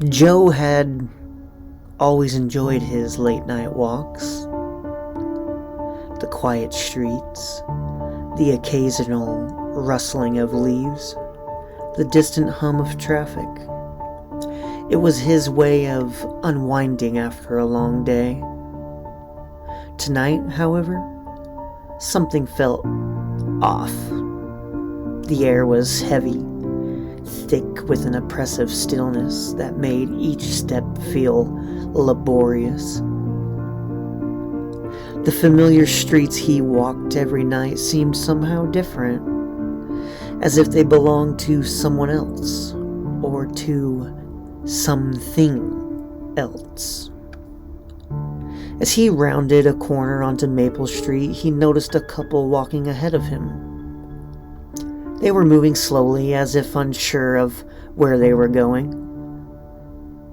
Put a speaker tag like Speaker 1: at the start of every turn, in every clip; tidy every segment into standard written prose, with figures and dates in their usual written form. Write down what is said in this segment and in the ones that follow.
Speaker 1: Joe had always enjoyed his late night walks, the quiet streets, the occasional rustling of leaves, the distant hum of traffic. It was his way of unwinding after a long day. Tonight, however, something felt off. The air was heavy, thick with an oppressive stillness that made each step feel laborious. The familiar streets he walked every night seemed somehow different, as if they belonged to someone else, or to something else. As he rounded a corner onto Maple Street, he noticed a couple walking ahead of him. They were moving slowly, as if unsure of where they were going.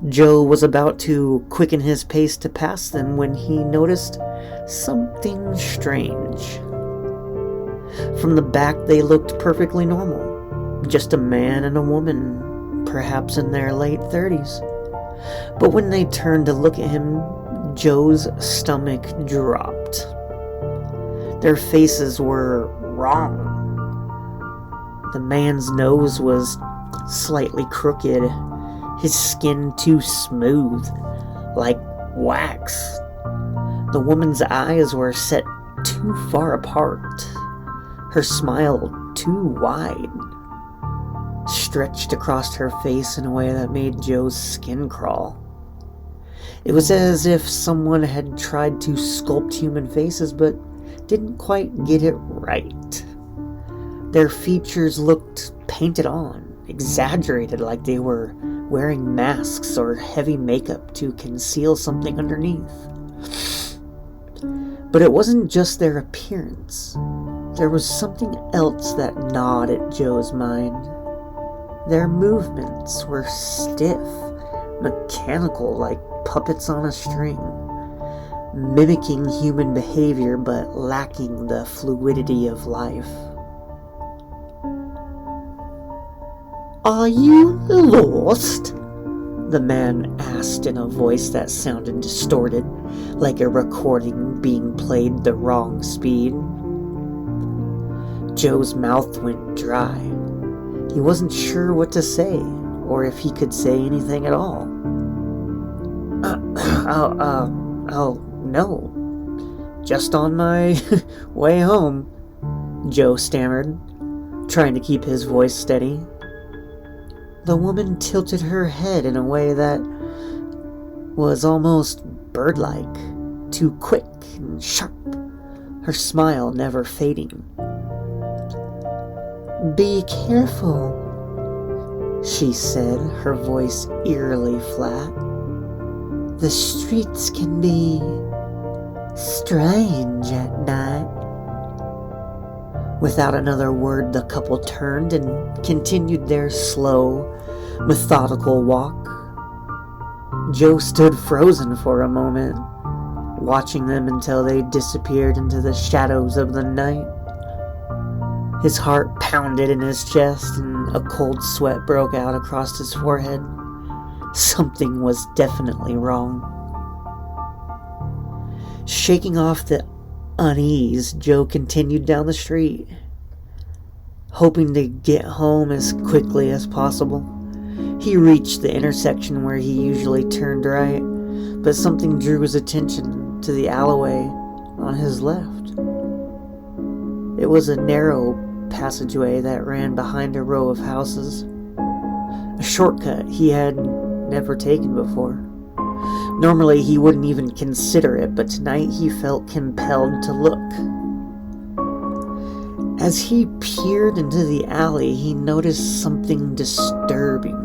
Speaker 1: Joe was about to quicken his pace to pass them when he noticed something strange. From the back, they looked perfectly normal. Just a man and a woman, perhaps in their late 30s. But when they turned to look at him, Joe's stomach dropped. Their faces were wrong. The man's nose was slightly crooked, his skin too smooth, like wax. The woman's eyes were set too far apart, her smile too wide, stretched across her face in a way that made Joe's skin crawl. It was as if someone had tried to sculpt human faces but didn't quite get it right. Their features looked painted on, exaggerated, like they were wearing masks or heavy makeup to conceal something underneath. But it wasn't just their appearance. There was something else that gnawed at Joe's mind. Their movements were stiff, mechanical, like puppets on a string, mimicking human behavior but lacking the fluidity of life. "Are you lost?" the man asked in a voice that sounded distorted, like a recording being played the wrong speed. Joe's mouth went dry. He wasn't sure what to say, or if he could say anything at all. No. Just on my way home," Joe stammered, trying to keep his voice steady. The woman tilted her head in a way that was almost bird-like, too quick and sharp, her smile never fading. "Be careful," she said, her voice eerily flat. "The streets can be strange at night." Without another word, the couple turned and continued their slow, methodical walk. Joe stood frozen for a moment, watching them until they disappeared into the shadows of the night. His heart pounded in his chest, and a cold sweat broke out across his forehead. Something was definitely wrong. Shaking off the unease, Joe continued down the street, hoping to get home as quickly as possible. He reached the intersection where he usually turned right, but something drew his attention to the alleyway on his left. It was a narrow passageway that ran behind a row of houses, a shortcut he had never taken before. Normally he wouldn't even consider it, but tonight he felt compelled to look. As he peered into the alley, he noticed something disturbing.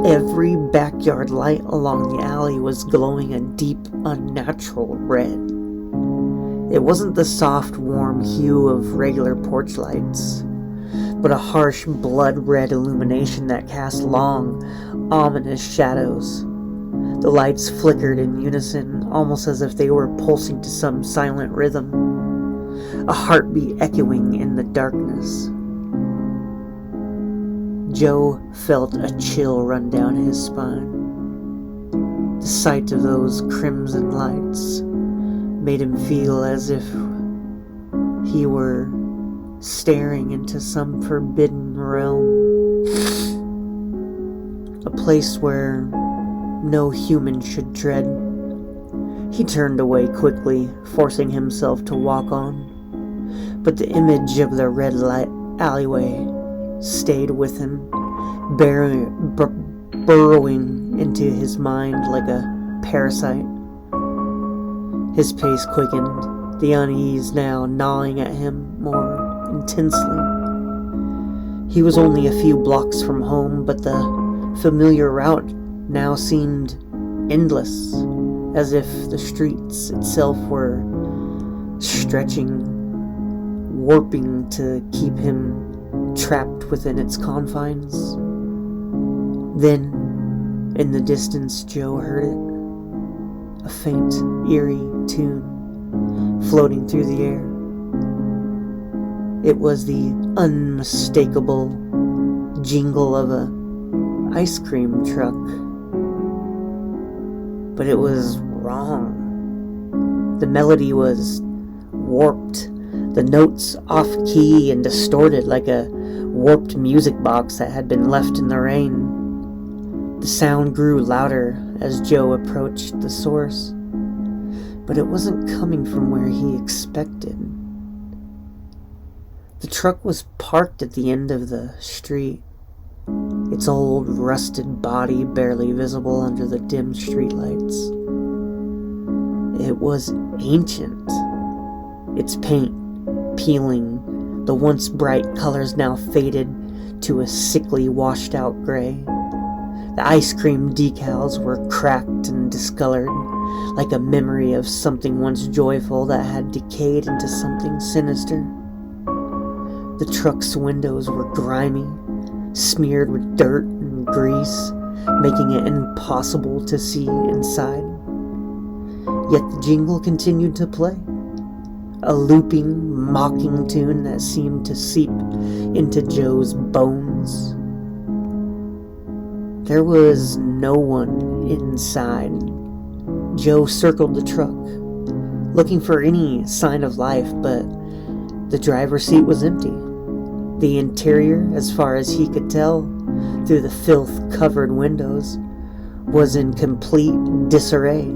Speaker 1: Every backyard light along the alley was glowing a deep, unnatural red. It wasn't the soft, warm hue of regular porch lights, but a harsh, blood-red illumination that cast long, ominous shadows. The lights flickered in unison, almost as if they were pulsing to some silent rhythm, a heartbeat echoing in the darkness. Joe felt a chill run down his spine. The sight of those crimson lights made him feel as if he were staring into some forbidden realm. A place where no human should tread. He turned away quickly, forcing himself to walk on. But the image of the red light alleyway stayed with him, burrowing into his mind like a parasite. His pace quickened, the unease now gnawing at him more intensely. He was only a few blocks from home, but the familiar route now seemed endless, as if the streets itself were stretching, warping to keep him trapped within its confines. Then, in the distance, Joe heard it. A faint, eerie tune floating through the air. It was the unmistakable jingle of a ice cream truck. But it was wrong. The melody was warped, the notes off-key and distorted like a warped music box that had been left in the rain. The sound grew louder as Joe approached the source, but it wasn't coming from where he expected. The truck was parked at the end of the street, its old rusted body barely visible under the dim streetlights. It was ancient, its paint peeling, the once bright colors now faded to a sickly washed-out gray. The ice cream decals were cracked and discolored, like a memory of something once joyful that had decayed into something sinister. The truck's windows were grimy, smeared with dirt and grease, making it impossible to see inside. Yet the jingle continued to play, a looping, mocking tune that seemed to seep into Joe's bones. There was no one inside. Joe circled the truck, looking for any sign of life, but the driver's seat was empty. The interior, as far as he could tell through the filth-covered windows, was in complete disarray.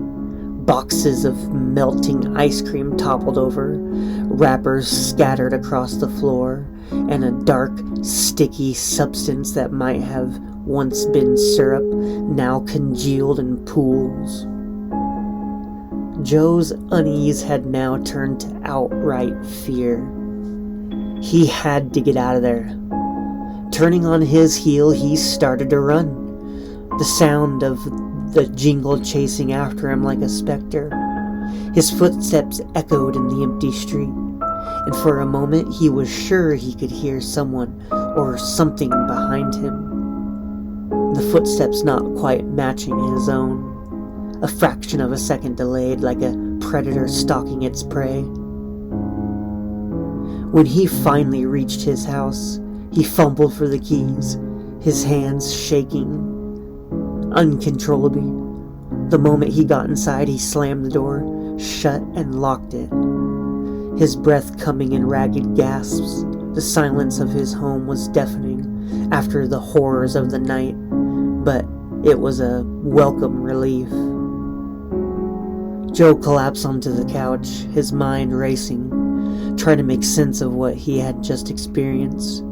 Speaker 1: Boxes of melting ice cream toppled over, wrappers scattered across the floor, and a dark, sticky substance that might have once been syrup now congealed in pools. Joe's unease had now turned to outright fear. He had to get out of there. Turning on his heel, he started to run, the sound of the jingle chasing after him like a specter. His footsteps echoed in the empty street, and for a moment he was sure he could hear someone or something behind him. The footsteps not quite matching his own, a fraction of a second delayed, like a predator stalking its prey. When he finally reached his house, he fumbled for the keys, his hands shaking uncontrollably. The moment he got inside, he slammed the door shut and locked it, his breath coming in ragged gasps. The silence of his home was deafening after the horrors of the night, but it was a welcome relief. Joe collapsed onto the couch, his mind racing, trying to make sense of what he had just experienced.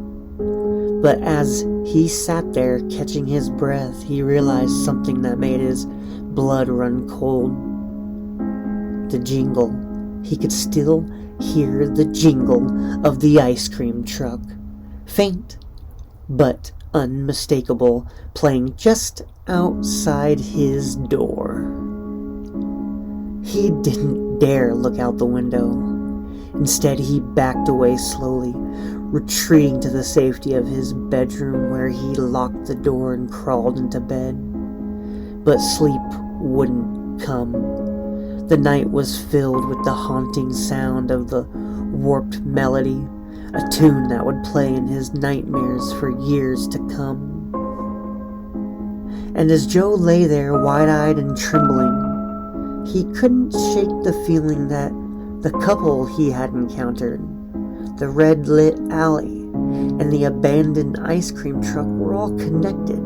Speaker 1: But as he sat there catching his breath, he realized something that made his blood run cold. The jingle. He could still hear the jingle of the ice cream truck, faint but unmistakable, playing just outside his door. He didn't dare look out the window. Instead, he backed away slowly, retreating to the safety of his bedroom, where he locked the door and crawled into bed. But sleep wouldn't come. The night was filled with the haunting sound of the warped melody, a tune that would play in his nightmares for years to come. And as Joe lay there wide-eyed and trembling, he couldn't shake the feeling that the couple he had encountered, the red-lit alley, and the abandoned ice cream truck were all connected.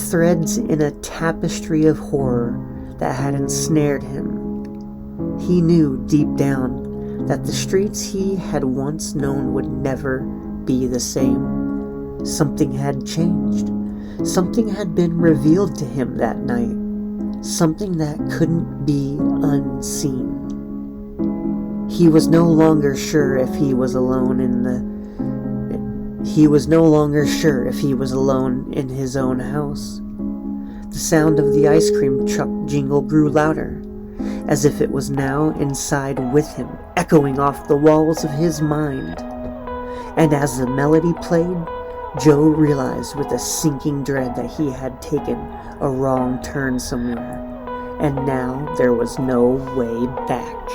Speaker 1: Threads in a tapestry of horror that had ensnared him. He knew deep down that the streets he had once known would never be the same. Something had changed. Something had been revealed to him that night. Something that couldn't be unseen. He was no longer sure if he was alone in his own house. The sound of the ice cream truck jingle grew louder, as if it was now inside with him, echoing off the walls of his mind. And as the melody played, Joe realized with a sinking dread that he had taken a wrong turn somewhere, and now there was no way back.